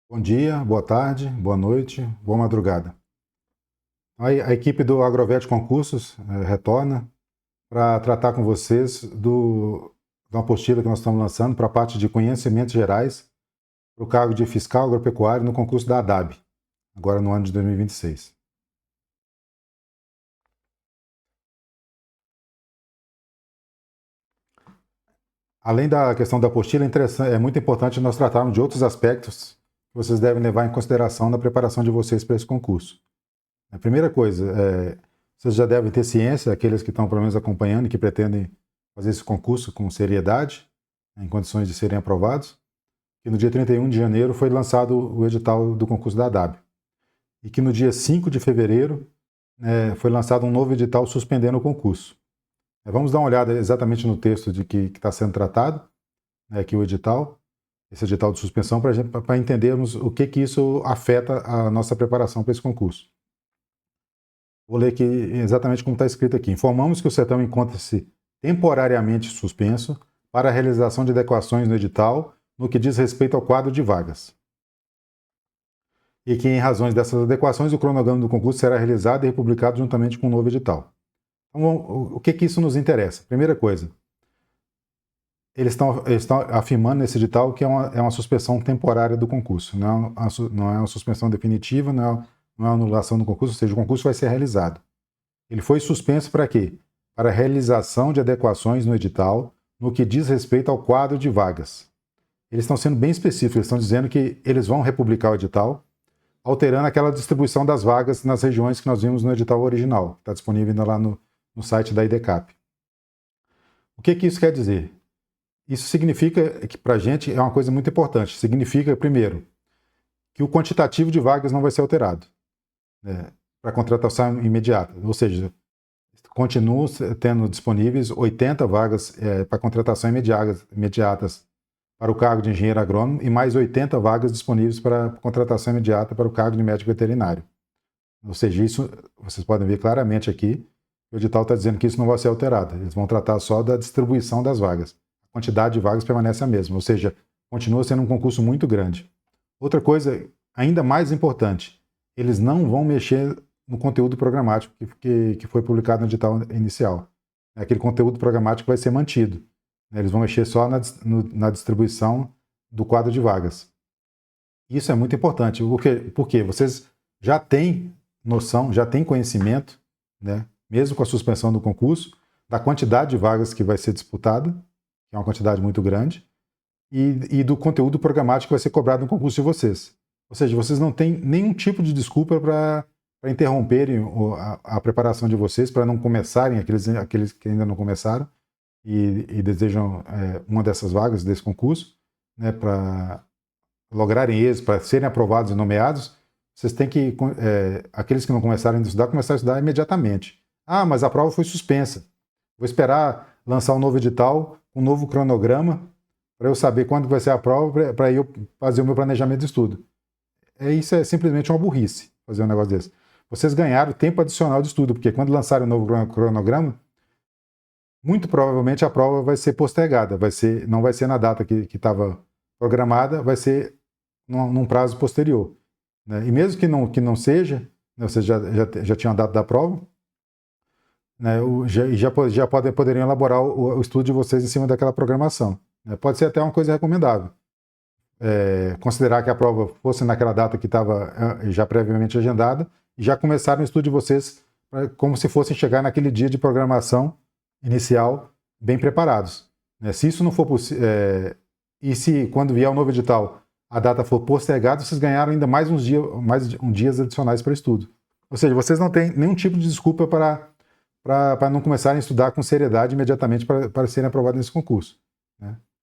Bom dia, boa tarde, boa noite, boa madrugada. A equipe do Agrovet Concursos retorna para tratar com vocês de uma apostila que nós estamos lançando para a parte de conhecimentos gerais para o cargo de fiscal agropecuário no concurso da ADAB, agora no ano de 2026. Além da questão da apostila, é muito importante nós tratarmos de outros aspectos que vocês devem levar em consideração na preparação de vocês para esse concurso. A primeira coisa, vocês já devem ter ciência, aqueles que estão pelo menos acompanhando e que pretendem fazer esse concurso com seriedade, em condições de serem aprovados, que no dia 31 de janeiro foi lançado o edital do concurso da ADAB. E que no dia 5 de fevereiro foi lançado um novo edital suspendendo o concurso. Vamos dar uma olhada exatamente no texto de que está sendo tratado, aqui o edital, esse edital de suspensão, para entendermos o que isso afeta a nossa preparação para esse concurso. Vou ler aqui exatamente como está escrito aqui. Informamos que o certame encontra-se temporariamente suspenso para a realização de adequações no edital no que diz respeito ao quadro de vagas. E que, em razões dessas adequações, o cronograma do concurso será realizado e republicado juntamente com o novo edital. Então, o que isso nos interessa? Primeira coisa, eles estão afirmando nesse edital que é uma suspensão temporária do concurso, não é uma suspensão definitiva, não é uma anulação do concurso, ou seja, o concurso vai ser realizado. Ele foi suspenso para quê? Para a realização de adequações no edital no que diz respeito ao quadro de vagas. Eles estão sendo bem específicos, eles estão dizendo que eles vão republicar o edital, alterando aquela distribuição das vagas nas regiões que nós vimos no edital original, que está disponível ainda lá no site da IDCAP. O que isso quer dizer? Isso significa que, para a gente, é uma coisa muito importante. Significa, primeiro, que o quantitativo de vagas não vai ser alterado para contratação imediata. Ou seja, continuam tendo disponíveis 80 vagas para contratação imediatas para o cargo de engenheiro agrônomo e mais 80 vagas disponíveis para contratação imediata para o cargo de médico veterinário. Ou seja, isso vocês podem ver claramente aqui, o edital está dizendo que isso não vai ser alterado. Eles vão tratar só da distribuição das vagas. A quantidade de vagas permanece a mesma, ou seja, continua sendo um concurso muito grande. Outra coisa ainda mais importante, eles não vão mexer no conteúdo programático que foi publicado no edital inicial. Aquele conteúdo programático vai ser mantido. Eles vão mexer só na distribuição do quadro de vagas. Isso é muito importante, porque vocês já têm noção, já têm conhecimento, mesmo com a suspensão do concurso, da quantidade de vagas que vai ser disputada, que é uma quantidade muito grande, e do conteúdo programático que vai ser cobrado no concurso de vocês. Ou seja, vocês não têm nenhum tipo de desculpa para interromperem a preparação de vocês, para não começarem, aqueles que ainda não começaram e desejam uma dessas vagas desse concurso, para lograrem êxito, para serem aprovados e nomeados, vocês têm que, aqueles que não começaram a estudar, começar a estudar imediatamente. Ah, mas a prova foi suspensa. Vou esperar lançar um novo edital, um novo cronograma, para eu saber quando vai ser a prova, para eu fazer o meu planejamento de estudo. Isso é simplesmente uma burrice, fazer um negócio desse. Vocês ganharam tempo adicional de estudo, porque quando lançarem o novo cronograma, muito provavelmente a prova vai ser postergada, não vai ser na data que estava programada, vai ser num prazo posterior. E mesmo que não seja, vocês já tinham a data da prova, poderiam elaborar o estudo de vocês em cima daquela programação. Pode ser até uma coisa recomendável. Considerar que a prova fosse naquela data que estava já previamente agendada e já começaram o estudo de vocês como se fossem chegar naquele dia de programação inicial bem preparados. Se isso não for possível, e se quando vier o novo edital a data for postergada, vocês ganharam ainda mais dias adicionais para estudo. Ou seja, vocês não têm nenhum tipo de desculpa para não começarem a estudar com seriedade imediatamente para serem aprovados nesse concurso.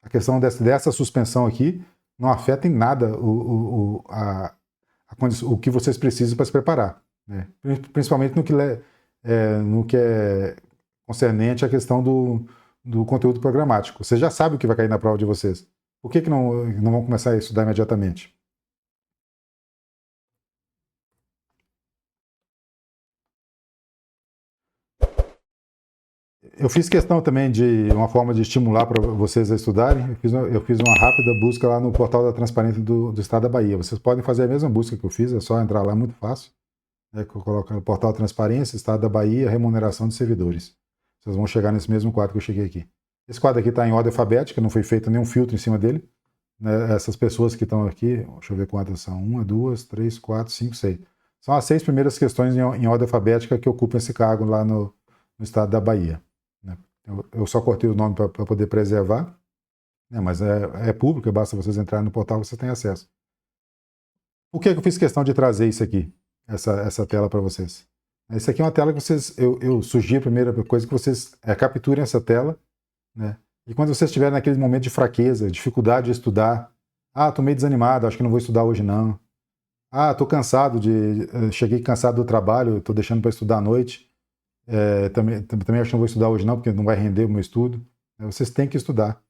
A questão dessa suspensão aqui não afeta em nada o que vocês precisam para se preparar, principalmente no que é concernente à questão do conteúdo programático. Vocês já sabem o que vai cair na prova de vocês. Por que não vão começar a estudar imediatamente? Eu fiz questão também de uma forma de estimular para vocês a estudarem. Eu fiz uma rápida busca lá no portal da Transparência do Estado da Bahia. Vocês podem fazer a mesma busca que eu fiz, é só entrar lá, é muito fácil. Que eu coloco no portal da Transparência, Estado da Bahia, remuneração de servidores. Vocês vão chegar nesse mesmo quadro que eu cheguei aqui. Esse quadro aqui está em ordem alfabética, não foi feito nenhum filtro em cima dele. Né? Essas pessoas que estão aqui, deixa eu ver quantas são: 1, 2, 3, 4, 5, 6. São as 6 primeiras questões em ordem alfabética que ocupam esse cargo lá no Estado da Bahia. Né? Eu só cortei o nome para poder preservar, né? Mas é público, basta vocês entrarem no portal, vocês têm acesso. Por que eu fiz questão de trazer isso aqui, essa tela para vocês? Essa aqui é uma tela que eu sugiro, a primeira coisa, que vocês capturem essa tela, né? E quando vocês estiverem naquele momento de fraqueza, dificuldade de estudar, tô meio desanimado, acho que não vou estudar hoje não. Tô cansado cheguei cansado do trabalho, estou deixando para estudar à noite. Também acho que não vou estudar hoje não, porque não vai render o meu estudo. Vocês têm que estudar.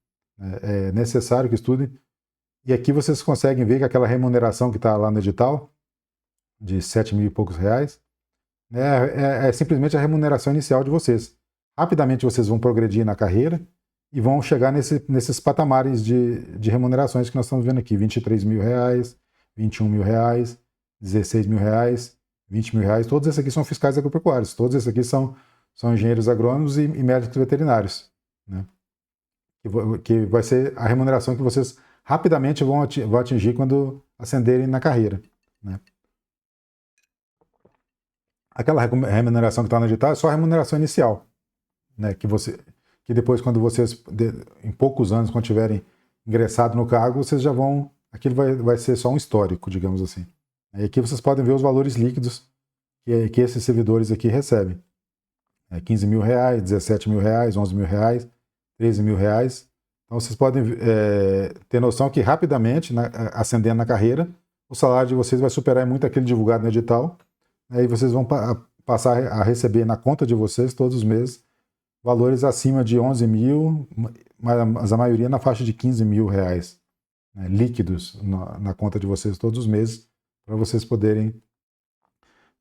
É necessário que estudem. E aqui vocês conseguem ver que aquela remuneração que está lá no edital, de 7 mil e poucos reais, é simplesmente a remuneração inicial de vocês. Rapidamente vocês vão progredir na carreira e vão chegar nesses patamares de remunerações que nós estamos vendo aqui: 23 mil reais, 21 mil reais, 16 mil reais, 20 mil reais. Todos esses aqui são fiscais agropecuários, todos esses aqui são engenheiros agrônomos e médicos veterinários, né? Que vai ser a remuneração que vocês rapidamente vão atingir quando ascenderem na carreira, né? Aquela remuneração que está no edital é só a remuneração inicial, né? Que depois, quando vocês, em poucos anos, quando tiverem ingressado no cargo, vocês já vão... Aquilo vai ser só um histórico, digamos assim. E aqui vocês podem ver os valores líquidos que esses servidores aqui recebem. 15 mil reais, 17 mil reais, 11 mil reais, 13 mil reais. Então vocês podem ter noção que rapidamente, ascendendo na carreira, o salário de vocês vai superar muito aquele divulgado no edital. Aí vocês vão passar a receber na conta de vocês todos os meses valores acima de 11 mil, mas a maioria na faixa de 15 mil reais, né, líquidos na conta de vocês todos os meses, para vocês poderem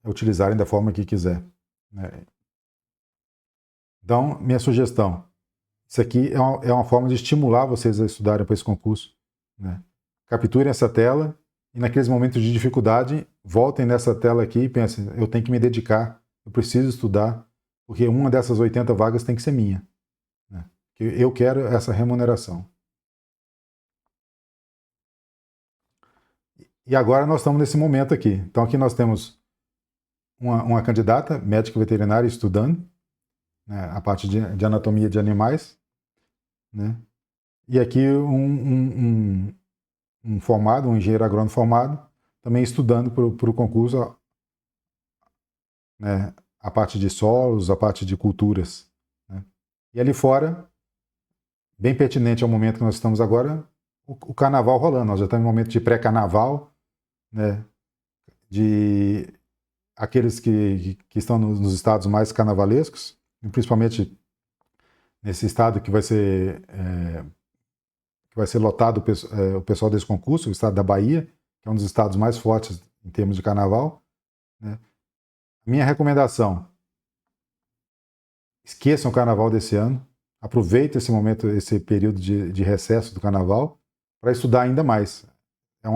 utilizarem da forma que quiser, né? Então, minha sugestão, isso aqui é uma forma de estimular vocês a estudarem para esse concurso, né? Capturem essa tela e naqueles momentos de dificuldade, voltem nessa tela aqui e pensem: eu tenho que me dedicar, eu preciso estudar, porque uma dessas 80 vagas tem que ser minha, né? Eu quero essa remuneração. E agora nós estamos nesse momento aqui. Então aqui nós temos uma candidata, médica veterinária, estudando, né, a parte de anatomia de animais, né? E aqui um formado, um engenheiro agrônomo formado, também estudando para o concurso, né, a parte de solos, a parte de culturas, né? E ali fora, bem pertinente ao momento que nós estamos agora, o carnaval rolando. Nós já estamos em um momento de pré-carnaval, né, de aqueles que estão nos estados mais carnavalescos, principalmente nesse estado que vai ser lotado o pessoal desse concurso, o estado da Bahia, que é um dos estados mais fortes em termos de carnaval, né? Minha recomendação: esqueçam o carnaval desse ano, aproveitem esse momento, esse período de recesso do carnaval, para estudar ainda mais. É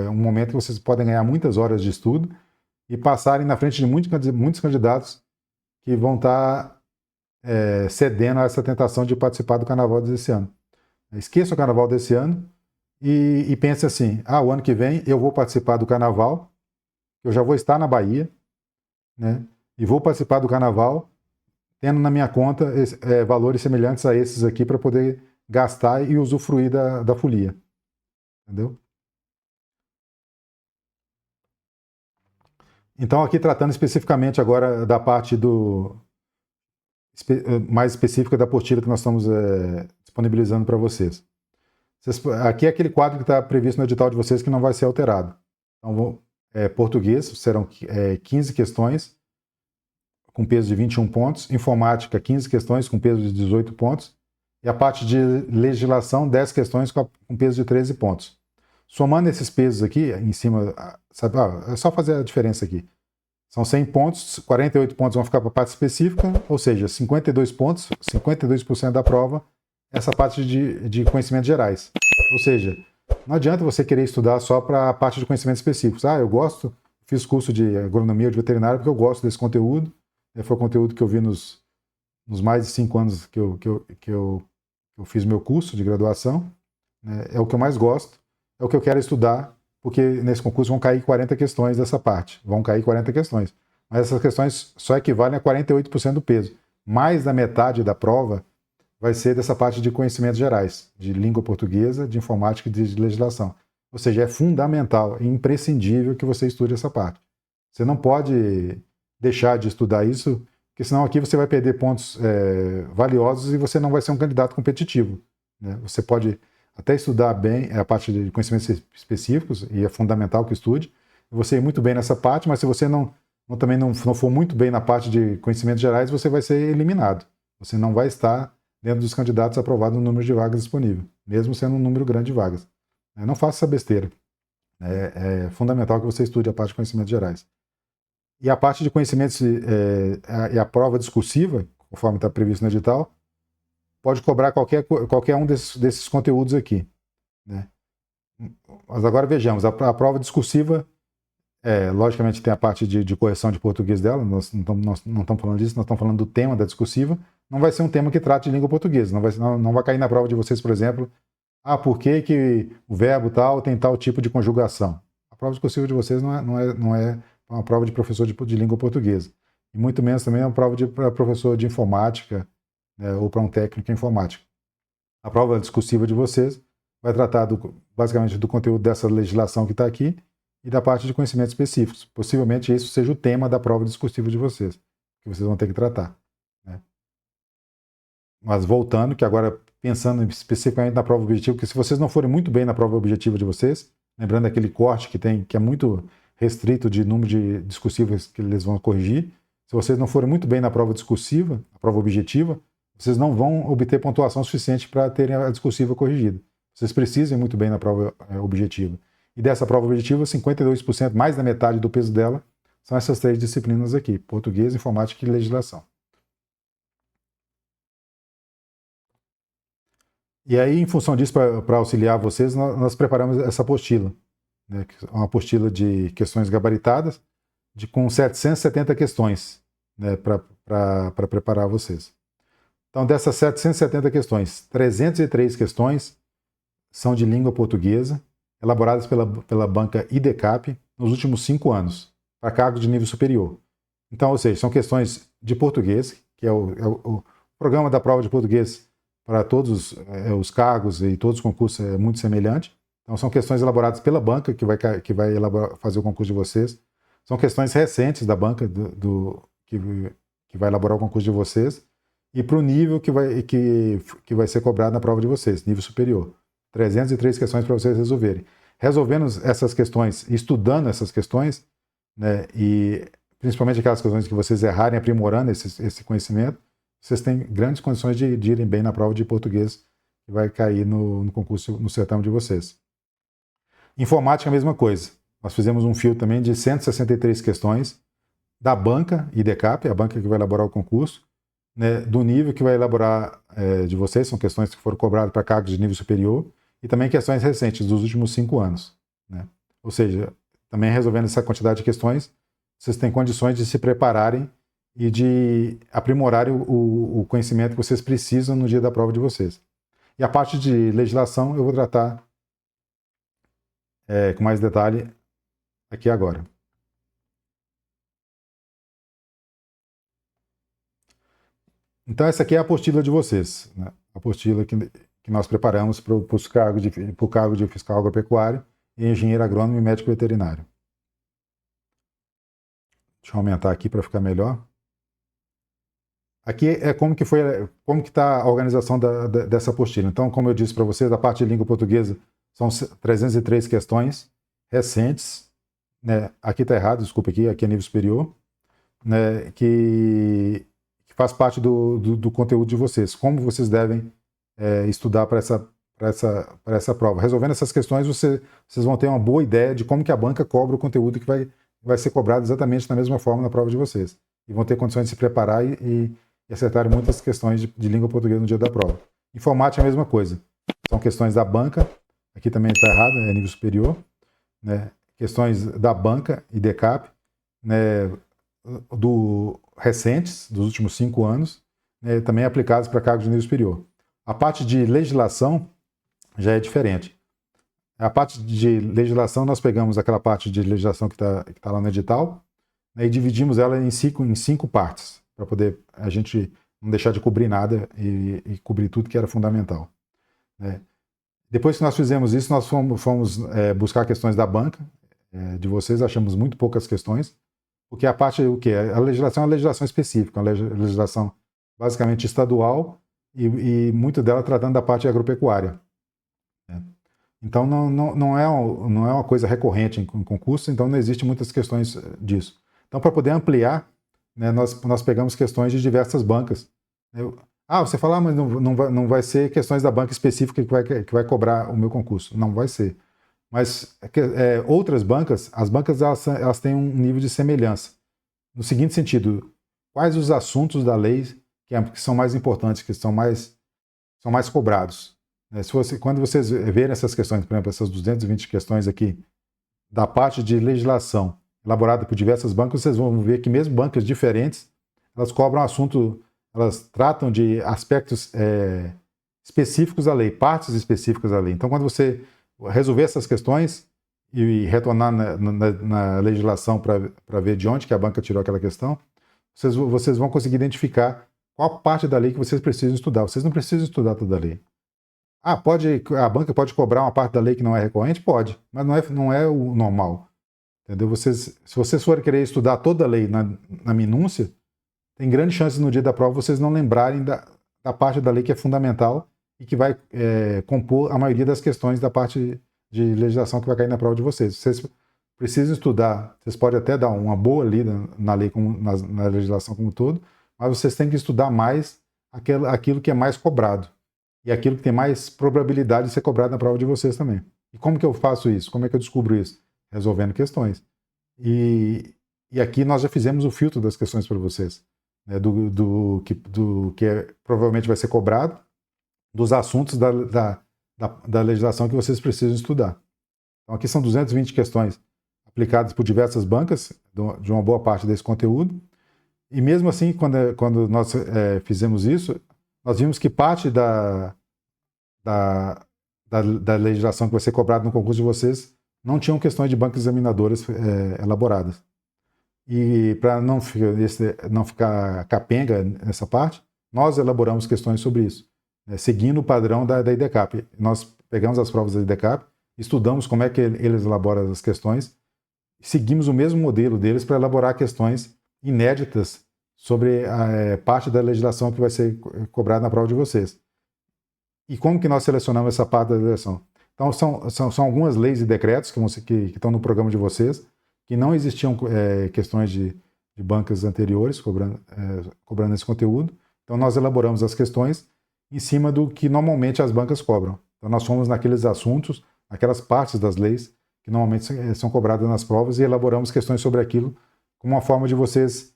um momento que vocês podem ganhar muitas horas de estudo e passarem na frente de muitos candidatos que vão estar cedendo a essa tentação de participar do carnaval desse ano. Esqueçam o carnaval desse ano e pense assim: o ano que vem eu vou participar do carnaval, eu já vou estar na Bahia, né, e vou participar do carnaval tendo na minha conta valores semelhantes a esses aqui para poder gastar e usufruir da folia. Entendeu? Então, aqui tratando especificamente agora da parte mais específica da apostila que nós estamos disponibilizando para vocês. Aqui é aquele quadro que está previsto no edital de vocês que não vai ser alterado. Então, português, serão 15 questões com peso de 21 pontos, informática, 15 questões com peso de 18 pontos, e a parte de legislação, 10 questões com peso de 13 pontos. Somando esses pesos aqui, em cima, sabe, é só fazer a diferença aqui. São 100 pontos, 48 pontos vão ficar para a parte específica, ou seja, 52 pontos, 52% da prova, essa parte de conhecimentos gerais. Ou seja, não adianta você querer estudar só para a parte de conhecimentos específicos. Ah, eu gosto, fiz curso de agronomia ou de veterinário porque eu gosto desse conteúdo. Foi o conteúdo que eu vi nos mais de 5 anos que eu fiz meu curso de graduação. É o que eu mais gosto, é o que eu quero estudar, porque nesse concurso vão cair 40 questões dessa parte. Vão cair 40 questões. Mas essas questões só equivalem a 48% do peso. Mais da metade da prova vai ser dessa parte de conhecimentos gerais, de língua portuguesa, de informática e de legislação. Ou seja, é fundamental, é imprescindível que você estude essa parte. Você não pode deixar de estudar isso, porque senão aqui você vai perder pontos valiosos e você não vai ser um candidato competitivo. Né? Você pode até estudar bem a parte de conhecimentos específicos, e é fundamental que estude, você ir muito bem nessa parte, mas se você também não for muito bem na parte de conhecimentos gerais, você vai ser eliminado. Você não vai estar dentro dos candidatos aprovados no número de vagas disponível, mesmo sendo um número grande de vagas. Não faça essa besteira. É fundamental que você estude a parte de conhecimentos gerais. E a parte de conhecimentos e a prova discursiva, conforme está previsto no edital, pode cobrar qualquer um desses conteúdos aqui. Né? Mas agora vejamos, a prova discursiva, logicamente tem a parte de correção de português dela, nós não estamos falando disso, nós estamos falando do tema da discursiva. Não vai ser um tema que trate de língua portuguesa, não vai cair na prova de vocês, por exemplo, por que o verbo tal tem tal tipo de conjugação. A prova discursiva de vocês não é uma prova de professor de língua portuguesa. E muito menos também é uma prova para professor de informática, ou para um técnico em informática. A prova discursiva de vocês vai tratar basicamente do conteúdo dessa legislação que está aqui e da parte de conhecimentos específicos. Possivelmente isso seja o tema da prova discursiva de vocês, que vocês vão ter que tratar. Né? Mas voltando, que agora pensando especificamente na prova objetiva, que se vocês não forem muito bem na prova objetiva de vocês, lembrando aquele corte que é muito restrito de número de discursivas que eles vão corrigir, se vocês não forem muito bem na prova discursiva, a prova objetiva, vocês não vão obter pontuação suficiente para terem a discursiva corrigida. Vocês precisam ir muito bem na prova objetiva. E dessa prova objetiva, 52%, mais da metade do peso dela, são essas 3 disciplinas aqui: português, informática e legislação. E aí, em função disso, para auxiliar vocês, nós preparamos essa apostila. Né, uma apostila de questões gabaritadas, com 770 questões, né, para preparar vocês. Então, dessas 770 questões, 303 questões são de língua portuguesa, elaboradas pela banca IDECAP nos últimos 5 anos, para cargos de nível superior. Então, ou seja, são questões de português, que é o programa da prova de português para todos os cargos e todos os concursos é muito semelhante. Então, são questões elaboradas pela banca que vai fazer o concurso de vocês. São questões recentes da banca que vai elaborar o concurso de vocês e para o nível que vai ser cobrado na prova de vocês, nível superior. 303 questões para vocês resolverem. Resolvendo essas questões, estudando essas questões, né, e principalmente aquelas questões que vocês errarem, aprimorando esse conhecimento, vocês têm grandes condições de irem bem na prova de português que vai cair no concurso, no certame de vocês. Informática, a mesma coisa. Nós fizemos um fio também de 163 questões da banca IDECAP, a banca que vai elaborar o concurso, né, do nível que vai elaborar de vocês, são questões que foram cobradas para cargos de nível superior, e também questões recentes, dos últimos 5 anos. Né? Ou seja, também resolvendo essa quantidade de questões, vocês têm condições de se prepararem e de aprimorarem o conhecimento que vocês precisam no dia da prova de vocês. E a parte de legislação eu vou tratar com mais detalhe aqui agora. Então essa aqui é a apostila de vocês, né? A apostila que nós preparamos para o cargo de fiscal agropecuário e engenheiro agrônomo e médico veterinário. Deixa eu aumentar aqui para ficar melhor. Aqui é como que está a organização dessa apostila. Então, como eu disse para vocês, a parte de língua portuguesa são 303 questões recentes, né? Aqui está errado, desculpa, aqui é nível superior, né? Que faz parte do conteúdo de vocês. Como vocês devem estudar para essa prova. Resolvendo essas questões, vocês vão ter uma boa ideia de como que a banca cobra o conteúdo que vai vai ser cobrado exatamente da mesma forma na prova de vocês. E vão ter condições de se preparar e acertar muitas questões de língua portuguesa no dia da prova. Informática é a mesma coisa. São questões da banca, aqui também está errado, é nível superior, né? Questões da banca e DECAP, né? Recentes, dos últimos 5 anos, né? Também aplicadas para cargos de nível superior. A parte de legislação já é diferente. A parte de legislação, nós pegamos aquela parte de legislação que tá lá no edital, né, e dividimos ela em cinco partes, para poder a gente não deixar de cobrir nada e cobrir tudo que era fundamental, né. Depois que nós fizemos isso, nós fomos buscar questões da banca, de vocês, achamos muito poucas questões, porque a parte, o que? A legislação é uma legislação específica, uma legislação basicamente estadual e muito dela tratando da parte agropecuária, né. Então não é uma coisa recorrente em concurso, então não existe muitas questões disso. Então, para poder ampliar, né, nós pegamos questões de diversas bancas. Você fala, mas não vai ser questões da banca específica que vai cobrar o meu concurso. Não vai ser. Mas outras bancas, as bancas elas têm um nível de semelhança. No seguinte sentido, quais os assuntos da lei que são mais importantes, que são mais cobrados? Quando vocês verem essas questões, por exemplo, essas 220 questões aqui, da parte de legislação elaborada por diversas bancas, vocês vão ver que mesmo bancas diferentes, elas cobram assunto, elas tratam de aspectos específicos da lei, partes específicas da lei. Então, quando você resolver essas questões e retornar na legislação para ver de onde que a banca tirou aquela questão, vocês vão conseguir identificar qual parte da lei que vocês precisam estudar. Vocês não precisam estudar toda a lei. A banca pode cobrar uma parte da lei que não é recorrente? Pode, mas não é o normal. Entendeu? Se vocês forem querer estudar toda a lei na minúcia, tem grande chance no dia da prova vocês não lembrarem da parte da lei que é fundamental e que vai compor a maioria das questões da parte de legislação que vai cair na prova de vocês. Vocês precisam estudar, vocês podem até dar uma boa lida na lei, na legislação como um todo, mas vocês têm que estudar mais aquilo que é mais cobrado. E aquilo que tem mais probabilidade de ser cobrado na prova de vocês também. E como que eu faço isso? Como é que eu descubro isso? Resolvendo questões. E aqui nós já fizemos o filtro das questões para vocês, né, do que provavelmente vai ser cobrado, dos assuntos da legislação que vocês precisam estudar. Então aqui são 220 questões aplicadas por diversas bancas, de uma boa parte desse conteúdo. E mesmo assim, quando nós fizemos isso, nós vimos que parte da legislação que vai ser cobrada no concurso de vocês não tinham questões de bancas examinadoras elaboradas. E para não ficar capenga nessa parte, nós elaboramos questões sobre isso, né, seguindo o padrão da IDCAP. Nós pegamos as provas da IDCAP, estudamos como é que eles elaboram as questões, seguimos o mesmo modelo deles para elaborar questões inéditas sobre a parte da legislação que vai ser cobrada na prova de vocês. E como que nós selecionamos essa parte da legislação? Então, são algumas leis e decretos que estão no programa de vocês, que não existiam questões de bancas anteriores cobrando esse conteúdo. Então, nós elaboramos as questões em cima do que normalmente as bancas cobram. Então, nós fomos naqueles assuntos, aquelas partes das leis que normalmente são cobradas nas provas e elaboramos questões sobre aquilo como uma forma de vocês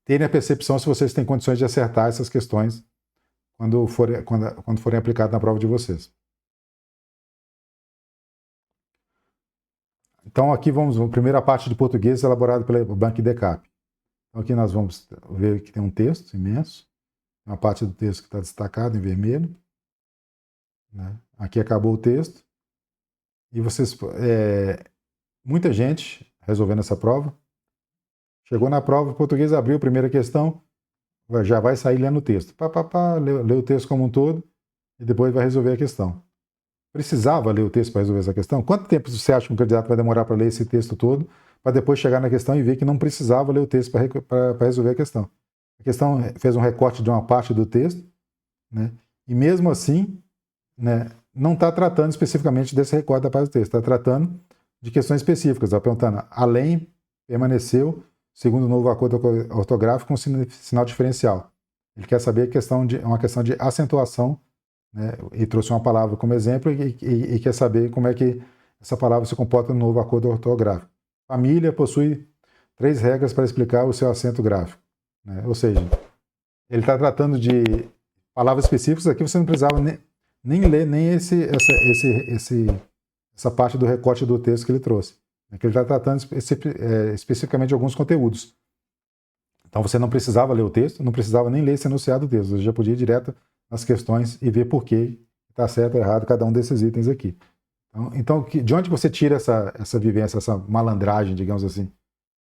terem a percepção se vocês têm condições de acertar essas questões quando forem aplicadas na prova de vocês. Então aqui vamos a primeira parte de português elaborada pela banca IDCAP. Então aqui nós vamos ver que tem um texto imenso, uma parte do texto que está destacado em vermelho, né? Aqui acabou o texto e muita gente resolvendo essa prova. Chegou na prova, o português abriu a primeira questão, já vai sair lendo o texto. Lê o texto como um todo e depois vai resolver a questão. Precisava ler o texto para resolver essa questão? Quanto tempo você acha que um candidato vai demorar para ler esse texto todo, para depois chegar na questão e ver que não precisava ler o texto para resolver a questão? A questão fez um recorte de uma parte do texto, né? E mesmo assim, né, não está tratando especificamente desse recorte da parte do texto, está tratando de questões específicas, está perguntando, além, permaneceu, segundo o novo acordo ortográfico, com sinal diferencial. Ele quer saber uma questão de acentuação, né? E trouxe uma palavra como exemplo e quer saber como é que essa palavra se comporta no novo acordo ortográfico. família possui 3 regras para explicar o seu assento gráfico. Né? Ou seja, ele está tratando de palavras específicas aqui, você não precisava nem ler nem essa parte do recorte do texto que ele trouxe. Né? Que ele está tratando especificamente de alguns conteúdos. Então você não precisava ler o texto, não precisava nem ler esse enunciado do texto, você já podia ir direto nas questões e ver por que está certo ou errado cada um desses itens aqui. Então de onde você tira essa vivência, essa malandragem, digamos assim?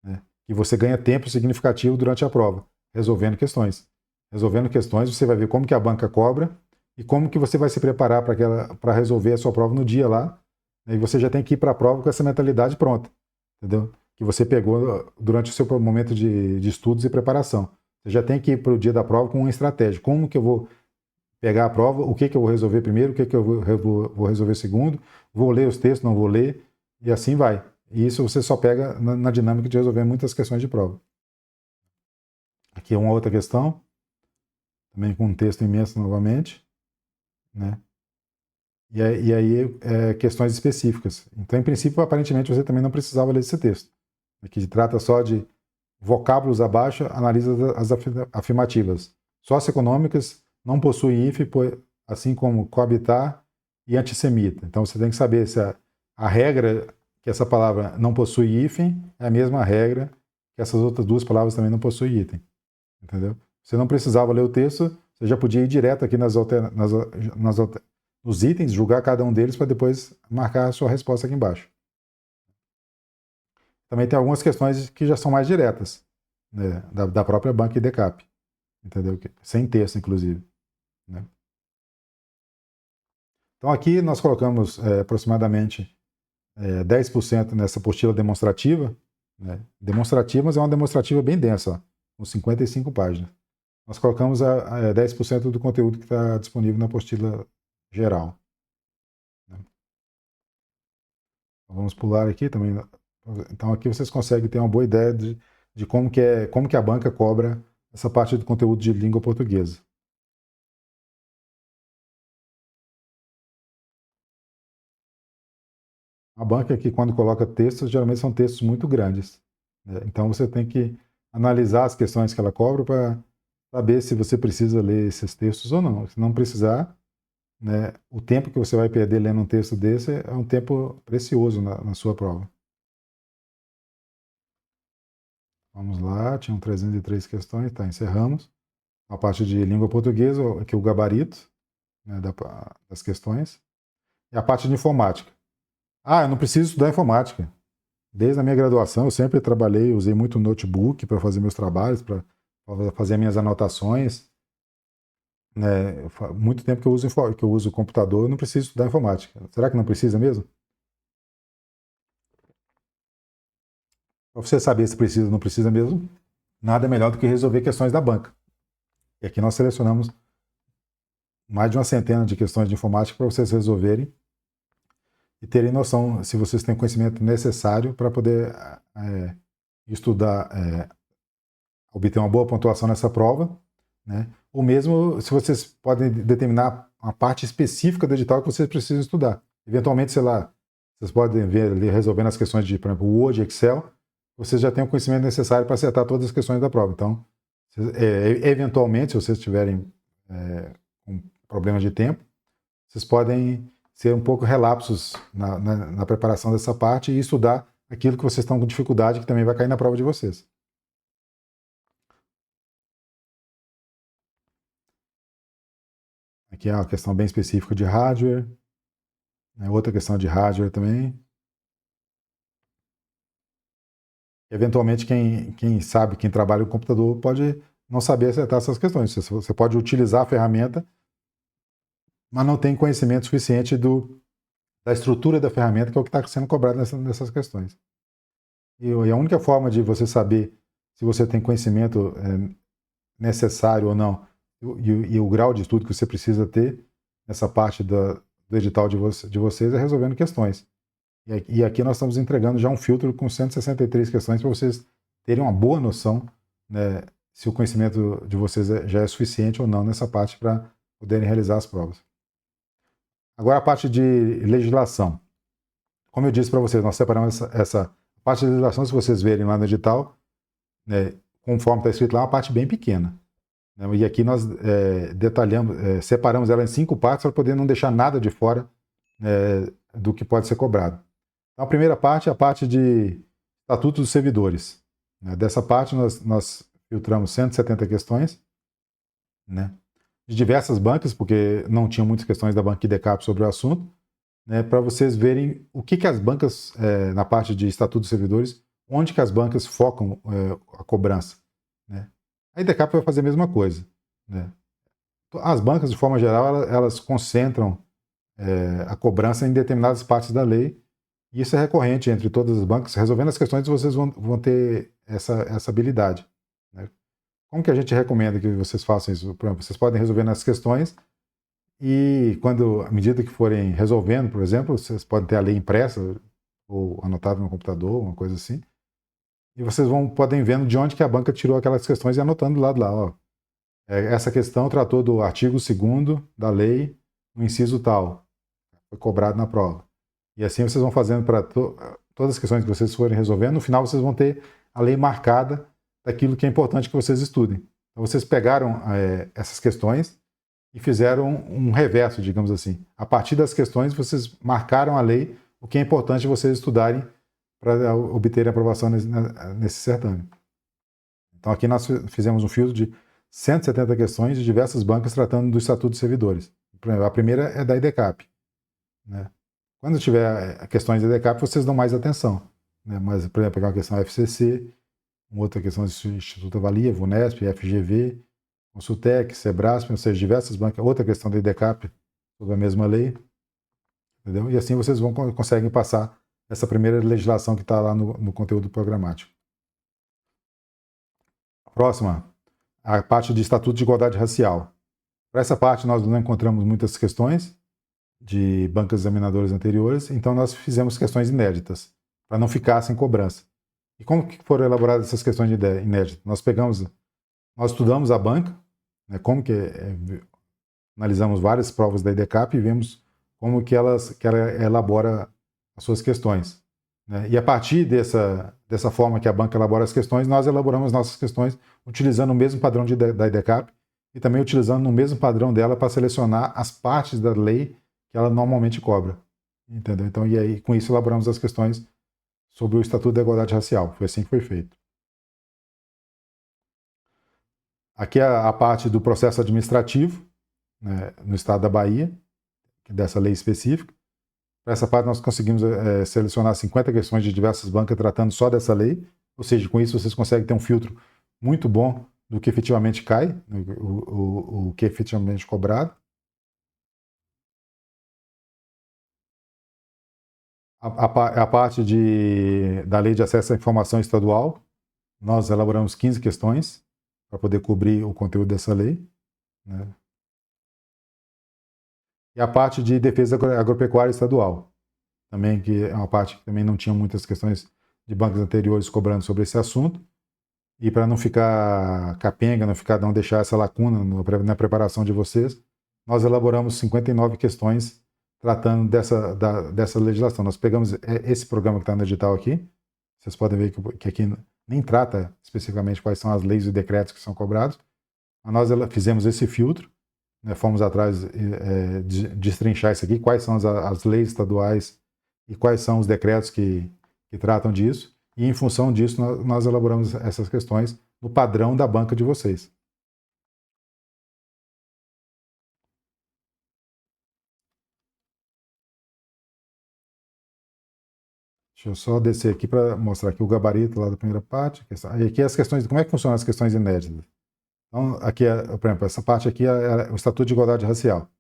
Né? Que você ganha tempo significativo durante a prova, resolvendo questões. Resolvendo questões, você vai ver como que a banca cobra e como que você vai se preparar para resolver a sua prova no dia lá. Né? E você já tem que ir para a prova com essa mentalidade pronta, entendeu? Que você pegou durante o seu momento de estudos e preparação. Você já tem que ir para o dia da prova com uma estratégia. Como que eu vou pegar a prova, o que eu vou resolver primeiro, o que eu vou resolver segundo, vou ler os textos, não vou ler, e assim vai. E isso você só pega na dinâmica de resolver muitas questões de prova. Aqui é uma outra questão, também com um texto imenso novamente, né? E aí questões específicas. Então, em princípio, aparentemente, você também não precisava ler esse texto. Que trata só de vocábulos abaixo, analisa as afirmativas. Socioeconômicas não possuem hífen, assim como coabitar e antissemita. Então você tem que saber se a regra que essa palavra não possui hífen é a mesma regra que essas outras duas palavras também não possuem hífen. Entendeu? Você não precisava ler o texto, você já podia ir direto aqui nos itens, julgar cada um deles para depois marcar a sua resposta aqui embaixo. Também tem algumas questões que já são mais diretas, né, da própria banca IDCAP, entendeu? Sem texto, inclusive. Né? Então aqui nós colocamos aproximadamente 10% nessa apostila demonstrativa. Né? Demonstrativa, mas é uma demonstrativa bem densa, ó, com 55 páginas. Nós colocamos 10% do conteúdo que está disponível na apostila geral. Né? Então, vamos pular aqui também. Então aqui vocês conseguem ter uma boa ideia de como que a banca cobra essa parte do conteúdo de língua portuguesa. A banca aqui, quando coloca textos, geralmente são textos muito grandes. Né? Então você tem que analisar as questões que ela cobra para saber se você precisa ler esses textos ou não. Se não precisar, né, o tempo que você vai perder lendo um texto desse é um tempo precioso na sua prova. Vamos lá, tinham 303 questões, tá, encerramos. A parte de língua portuguesa, aqui o gabarito, né, das questões. E a parte de informática. Eu não preciso estudar informática. Desde a minha graduação, eu sempre trabalhei, usei muito notebook para fazer meus trabalhos, para fazer minhas anotações. Né? Muito tempo que eu uso o computador, eu não preciso estudar informática. Será que não precisa mesmo? Para você saber se precisa ou não precisa mesmo, nada melhor do que resolver questões da banca. E aqui nós selecionamos mais de uma centena de questões de informática para vocês resolverem e terem noção se vocês têm o conhecimento necessário para poder estudar, obter uma boa pontuação nessa prova, né? Ou mesmo se vocês podem determinar uma parte específica do edital que vocês precisam estudar. Eventualmente, sei lá, vocês podem ver ali resolvendo as questões de, por exemplo, Word, Excel, vocês já têm o conhecimento necessário para acertar todas as questões da prova. Então, eventualmente, se vocês tiverem um problema de tempo, vocês podem ser um pouco relapsos na preparação dessa parte e estudar aquilo que vocês estão com dificuldade, que também vai cair na prova de vocês. Aqui é uma questão bem específica de hardware. Outra questão de hardware também. Eventualmente, quem sabe, quem trabalha com computador, pode não saber acertar essas questões. Você pode utilizar a ferramenta, mas não tem conhecimento suficiente da estrutura da ferramenta, que é o que está sendo cobrado nessas questões. E a única forma de você saber se você tem conhecimento necessário ou não, e o grau de estudo que você precisa ter nessa parte do edital de vocês é resolvendo questões. E aqui nós estamos entregando já um filtro com 163 questões para vocês terem uma boa noção, né, se o conhecimento de vocês já é suficiente ou não nessa parte para poderem realizar as provas. Agora a parte de legislação. Como eu disse para vocês, nós separamos essa parte de legislação, se vocês verem lá no edital, né, conforme está escrito lá, é uma parte bem pequena. Né, e aqui nós detalhamos, separamos ela em 5 partes para poder não deixar nada de fora do que pode ser cobrado. Então, a primeira parte é a parte de Estatuto dos Servidores. Né, dessa parte nós filtramos 170 questões, né, de diversas bancas, porque não tinham muitas questões da banca IDECAP sobre o assunto, né, para vocês verem o que as bancas, na parte de Estatuto dos Servidores, onde que as bancas focam a cobrança. Né. A IDECAP vai fazer a mesma coisa. Né. As bancas, de forma geral, elas concentram a cobrança em determinadas partes da lei, e isso é recorrente entre todas as bancas. Resolvendo as questões, vocês vão ter essa habilidade. Né. Como que a gente recomenda que vocês façam isso? Por exemplo, vocês podem resolver nas questões e, à medida que forem resolvendo, por exemplo, vocês podem ter a lei impressa ou anotada no computador, uma coisa assim, e vocês podem vendo de onde que a banca tirou aquelas questões e anotando do lado lá. Ó. Essa questão tratou do artigo 2º da lei, no inciso tal, foi cobrado na prova. E assim vocês vão fazendo para todas as questões que vocês forem resolvendo, no final vocês vão ter a lei marcada daquilo que é importante que vocês estudem. Então vocês pegaram essas questões e fizeram um reverso, digamos assim. A partir das questões vocês marcaram a lei, o que é importante vocês estudarem para obterem aprovação nesse certame. Então aqui nós fizemos um filtro de 170 questões de diversas bancas tratando do Estatuto dos Servidores. A primeira é da IDECAP. Né? Quando tiver questões da IDECAP, vocês dão mais atenção. Né? Mas, por exemplo, pegar uma questão FCC, uma outra questão do Instituto Avalia, VUNESP, FGV, Consultec, Sebrasp, ou seja, diversas bancas. Outra questão da IDECAP sobre a mesma lei. Entendeu? E assim vocês conseguem passar essa primeira legislação que está lá no conteúdo programático. Próxima, a parte de Estatuto de Igualdade Racial. Para essa parte nós não encontramos muitas questões de bancas examinadoras anteriores, então nós fizemos questões inéditas, para não ficar sem cobrança. E como que foram elaboradas essas questões inéditas? Nós estudamos a banca, né, analisamos várias provas da IDECAP e vemos como que ela elabora as suas questões. Né? E a partir dessa forma que a banca elabora as questões, nós elaboramos nossas questões utilizando o mesmo padrão da IDECAP e também utilizando o mesmo padrão dela para selecionar as partes da lei que ela normalmente cobra. Entendeu? Então, e aí, com isso, elaboramos as questões sobre o Estatuto da Igualdade Racial. Foi assim que foi feito. Aqui é a parte do processo administrativo, né, no estado da Bahia, dessa lei específica. Para essa parte, nós conseguimos selecionar 50 questões de diversas bancas tratando só dessa lei, ou seja, com isso vocês conseguem ter um filtro muito bom do que efetivamente cai, o que é efetivamente cobrado. A parte da Lei de Acesso à Informação Estadual, nós elaboramos 15 questões para poder cobrir o conteúdo dessa lei. Né? E a parte de defesa agropecuária estadual, também, que é uma parte que também não tinha muitas questões de bancos anteriores cobrando sobre esse assunto. E para não ficar capenga, não deixar essa lacuna na preparação de vocês, nós elaboramos 59 questões tratando dessa legislação. Nós pegamos esse programa que está no edital aqui, vocês podem ver que aqui nem trata especificamente quais são as leis e decretos que são cobrados, mas nós fizemos esse filtro, né, fomos atrás de destrinchar isso aqui, quais são as leis estaduais e quais são os decretos que tratam disso, e em função disso nós elaboramos essas questões no padrão da banca de vocês. Deixa eu só descer aqui para mostrar aqui o gabarito lá da primeira parte. E aqui as questões, como é que funcionam as questões inéditas? Então, aqui, por exemplo, essa parte aqui é o Estatuto de Igualdade Racial.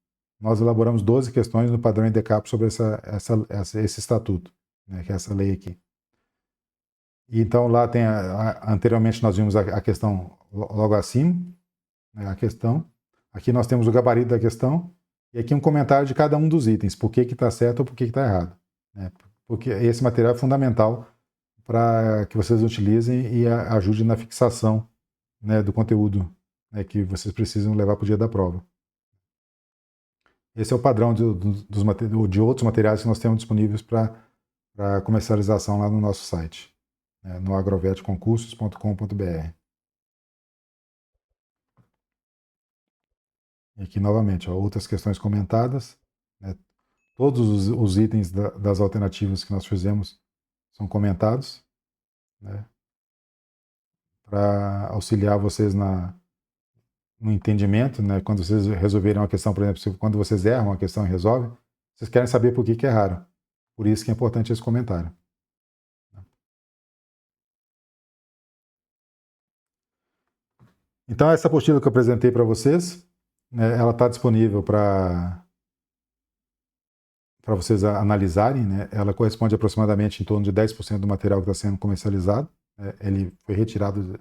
Nós elaboramos 12 questões no padrão IDECAP sobre esse estatuto, né, que é essa lei aqui. E então lá tem, anteriormente nós vimos a questão logo acima, né, a questão. Aqui nós temos o gabarito da questão e aqui um comentário de cada um dos itens, por que está certo ou por que está errado. Né? Porque esse material é fundamental para que vocês utilizem e ajude na fixação, né, do conteúdo, né, que vocês precisam levar para o dia da prova. Esse é o padrão de outros materiais que nós temos disponíveis para comercialização lá no nosso site. no agrovetconcursos.com.br. E aqui novamente, outras questões comentadas, né? Todos os itens das alternativas que nós fizemos são comentados, né? Para auxiliar vocês no entendimento, né? Quando vocês resolverem uma questão, por exemplo, quando vocês erram uma questão e resolvem, vocês querem saber por que erraram. Por isso que é importante esse comentário. Então, essa apostila que eu apresentei para vocês, né, ela está disponível para vocês analisarem, né? Ela corresponde aproximadamente em torno de 10% do material que está sendo comercializado. Ele foi retirado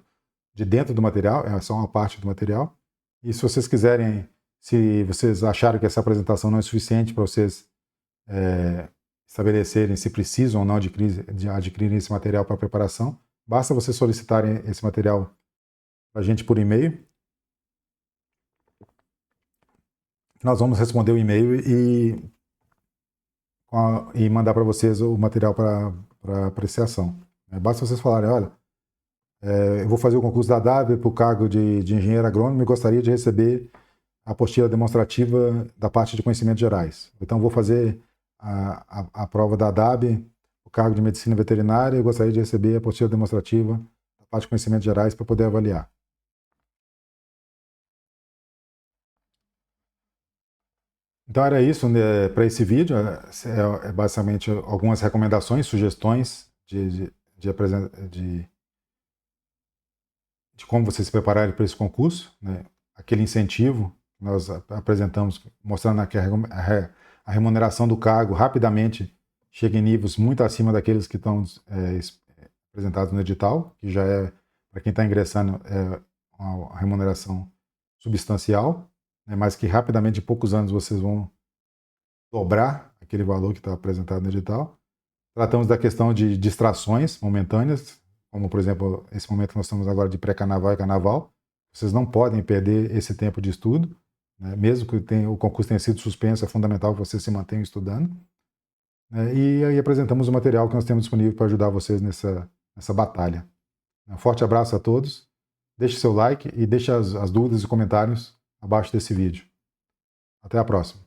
de dentro do material, é só uma parte do material. E se vocês quiserem, se vocês acharam que essa apresentação não é suficiente para vocês estabelecerem se precisam ou não adquirirem esse material para preparação, basta vocês solicitarem esse material para a gente por e-mail. Nós vamos responder o e-mail e mandar para vocês o material para apreciação. Basta vocês falarem, olha, eu vou fazer o concurso da DAB para o cargo de engenheiro agrônomo e gostaria de receber a apostila demonstrativa da parte de conhecimentos gerais. Então, vou fazer a prova da DAB, o cargo de medicina veterinária, e gostaria de receber a apostila demonstrativa da parte de conhecimentos gerais para poder avaliar. Então era isso, né, para esse vídeo, basicamente algumas recomendações, sugestões de como vocês se prepararem para esse concurso, né? Aquele incentivo que nós apresentamos, mostrando que a remuneração do cargo rapidamente chega em níveis muito acima daqueles que estão apresentados no edital, que já é, para quem está ingressando, uma remuneração substancial, né? Mas que rapidamente, em poucos anos, vocês vão dobrar aquele valor que está apresentado no edital. Tratamos da questão de distrações momentâneas, como, por exemplo, esse momento que nós estamos agora de pré-carnaval e carnaval. Vocês não podem perder esse tempo de estudo, né? Mesmo que o concurso tenha sido suspenso, é fundamental que vocês se mantenham estudando. E aí apresentamos o material que nós temos disponível para ajudar vocês nessa batalha. Um forte abraço a todos. Deixe seu like e deixe as dúvidas e comentários abaixo desse vídeo. Até a próxima.